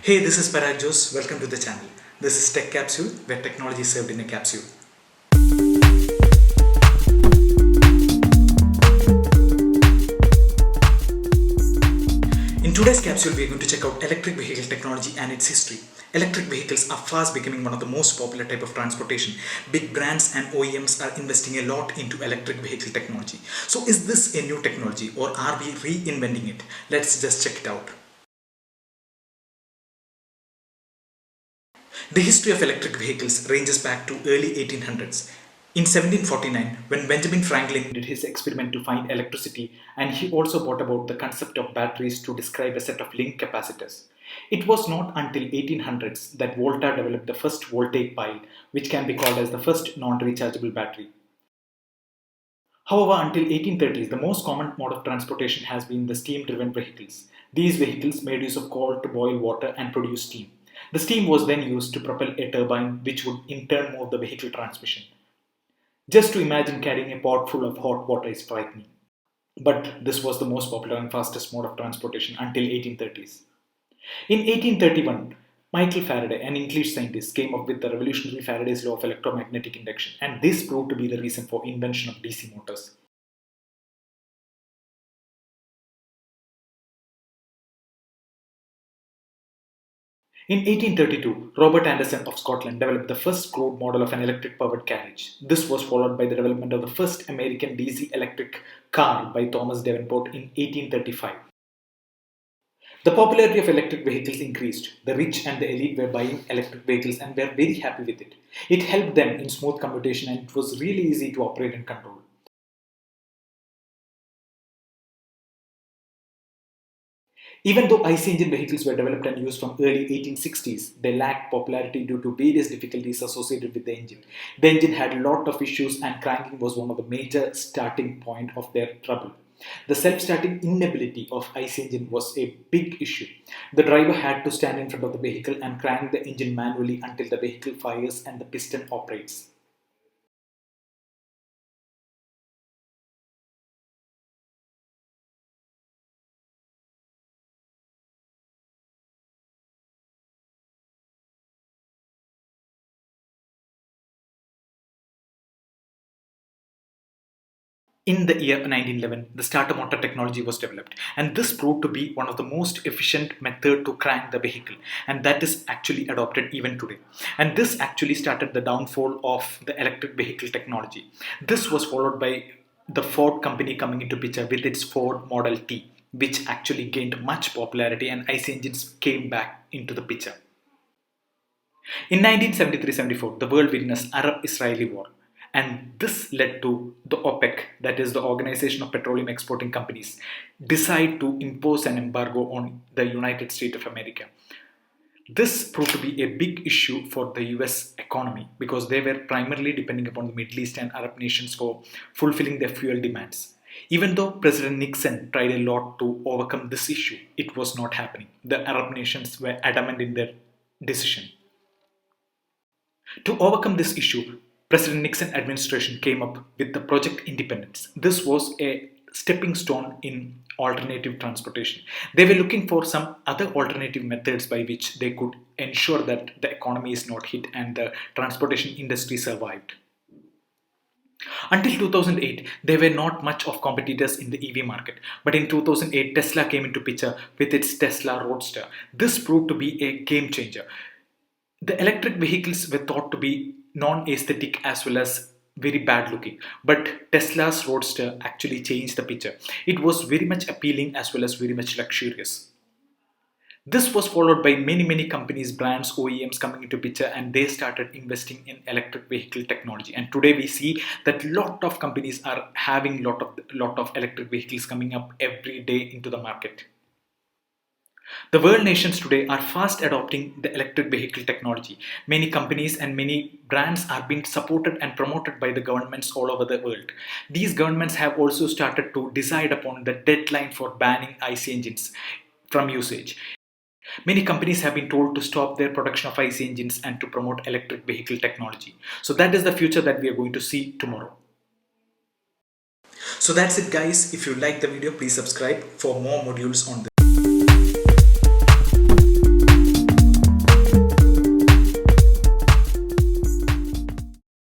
Hey, this is Parag Jose. Welcome to the channel. This is Tech Capsule, where technology is served in a capsule. In today's capsule, we are going to check out electric vehicle technology and its history. Electric vehicles are fast becoming one of the most popular type of transportation. Big brands and OEMs are investing a lot into electric vehicle technology. So is this a new technology or are we reinventing it? Let's just check it out. The history of electric vehicles ranges back to early 1800s. In 1749, when Benjamin Franklin did his experiment to find electricity, and he also brought about the concept of batteries to describe a set of link capacitors. It was not until 1800s that Volta developed the first voltaic pile, which can be called as the first non-rechargeable battery. However, until 1830s, the most common mode of transportation has been the steam-driven vehicles. These vehicles made use of coal to boil water and produce steam. The steam was then used to propel a turbine, which would in turn move the vehicle transmission. Just to imagine carrying a pot full of hot water is frightening. But this was the most popular and fastest mode of transportation until 1830s. In 1831, Michael Faraday, an English scientist, came up with the revolutionary Faraday's law of electromagnetic induction, and this proved to be the reason for invention of DC motors. In 1832, Robert Anderson of Scotland developed the first crude model of an electric-powered carriage. This was followed by the development of the first American DC electric car by Thomas Davenport in 1835. The popularity of electric vehicles increased. The rich and the elite were buying electric vehicles and were very happy with it. It helped them in smooth commutation and it was really easy to operate and control. Even though IC engine vehicles were developed and used from early 1860s, they lacked popularity due to various difficulties associated with the engine. The engine had a lot of issues and cranking was one of the major starting point of their trouble. The self-starting inability of IC engine was a big issue. The driver had to stand in front of the vehicle and crank the engine manually until the vehicle fires and the piston operates. In the year 1911, the starter motor technology was developed, and this proved to be one of the most efficient method to crank the vehicle, and that is actually adopted even today. And this actually started the downfall of the electric vehicle technology. This was followed by the Ford company coming into picture with its Ford Model T, which actually gained much popularity, and IC engines came back into the picture. In 1973-74, the world witnessed Arab-Israeli war, and this led to the OPEC, that is the Organization of Petroleum Exporting Companies, decide to impose an embargo on the United States of America. This proved to be a big issue for the US economy because they were primarily depending upon the Middle East and Arab nations for fulfilling their fuel demands. Even though President Nixon tried a lot to overcome this issue, it was not happening. The Arab nations were adamant in their decision. To overcome this issue, President Nixon administration came up with the Project Independence. This was a stepping stone in alternative transportation. They were looking for some other alternative methods by which they could ensure that the economy is not hit and the transportation industry survived. Until 2008, there were not much of competitors in the EV market. But in 2008, Tesla came into picture with its Tesla Roadster. This proved to be a game changer. The electric vehicles were thought to be non-aesthetic as well as very bad looking, but Tesla's Roadster actually changed the picture. It was very much appealing as well as very much luxurious. This was followed by many companies, brands, OEMs coming into picture, and they started investing in electric vehicle technology. And today we see that lot of companies are having lot of electric vehicles coming up every day into the market. The world nations today are fast adopting the electric vehicle technology. Many companies and many brands are being supported and promoted by the governments all over the world. These governments have also started to decide upon the deadline for banning IC engines from usage. Many companies have been told to stop their production of IC engines and to promote electric vehicle technology. So that is the future that we are going to see tomorrow. So that's it guys. If you like the video, please subscribe for more modules on this.